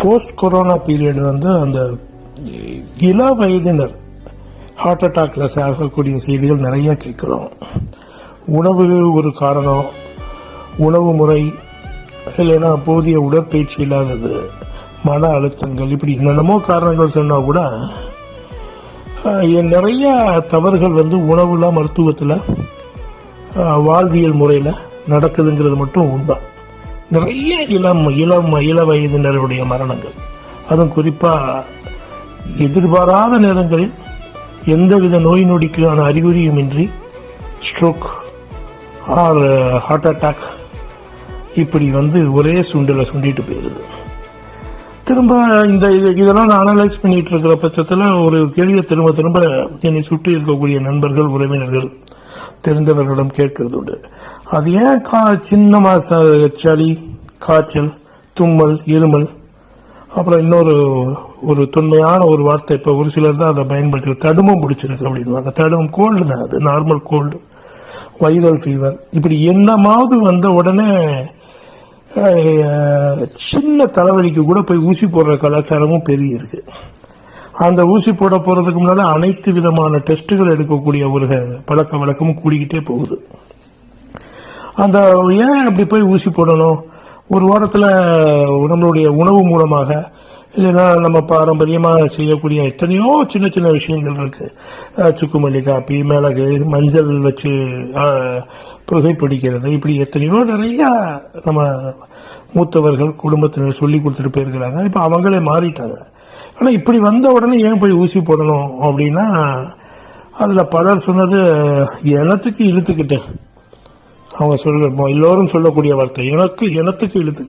Post corona period அந்த இள வயதினர் heart அட்டாக்ல சாகக்கூடிய செய்திகள் நிறைய கேட்கிறோம். உணவு ஒரு காரணம், உணவு முறை இல்லைன்னா போதிய உடற்பயிற்சி இல்லாதது, மன அழுத்தங்கள், இப்படி என்னென்னமோ காரணங்கள் சொன்னா கூட நிறைய தவறுகள் உணவுல மருத்துவத்தில் வாழ்வியல் முறையில் நடக்குதுங்கிறது மட்டும் உண்மை. நிறைய இள வயதினருடைய மரணங்கள், அதுவும் குறிப்பாக எதிர்பாராத நேரங்களில் எந்தவித நோய் நொடிக்கான அறிகுறியுமின்றி ஸ்ட்ரோக் ஆர் ஹார்ட் அட்டாக் இப்படி ஒரே சுண்டிட்டு போயிருது. திரும்ப இதெல்லாம் நான் அனலைஸ் பண்ணிட்டு இருக்கிற பட்சத்தில் ஒரு கேள்வியை திரும்ப என்னை சுற்றி இருக்கக்கூடிய நண்பர்கள், உறவினர்கள், தெரிந்தவர்களிடம் கேட்கிறது உண்டு. அது ஏன் சின்ன சளி, காய்ச்சல், தும்மல், இருமல், அப்புறம் இன்னொரு ஒரு தொன்மையான ஒரு வார்த்தை, இப்போ ஒரு சிலர் தான் அதை பயன்படுத்தி தடுமம் பிடிச்சிருக்கு அப்படின்வாங்க. தடுமம் கோல்டு தான், அது நார்மல் கோல்டு, வைரல் ஃபீவர், இப்படி என்னமாவது வந்த உடனே சின்ன தலைவலிக்கு கூட போய் ஊசி போடுற கலாச்சாரமும் பெரிய இருக்கு. அந்த ஊசி போட போறதுக்கு முன்னால அனைத்து விதமான டெஸ்டுகள் எடுக்கக்கூடிய ஒரு பழக்க வழக்கமும் கூடிக்கிட்டே போகுது. அந்த ஏன் அப்படி போய் ஊசி போடணும்? ஒரு வாரத்துல நம்மளுடைய உணவு மூலமாக இல்லைன்னா நம்ம பாரம்பரியமாக செய்யக்கூடிய எத்தனையோ சின்ன சின்ன விஷயங்கள் இருக்கு. சுக்குமல்லி, காப்பி, மிளகு, மஞ்சள் வச்சு புகைப்பிடிக்கிறது, இப்படி எத்தனையோ நிறைய நம்ம மூத்தவர்கள் குடும்பத்தினர் சொல்லி கொடுத்துட்டு போயிருக்கிறாங்க. இப்ப அவங்களே மாறிட்டாங்க. ஆனா இப்படி வந்த உடனே ஏன் போய் ஊசி போடணும் அப்படின்னா, அதுல பலர் சொன்னது எனத்துக்கு இழுத்துக்கிட்டேன். அவங்க எல்லோரும் சொல்லக்கூடிய வார்த்தை எனத்துக்கு இழுத்து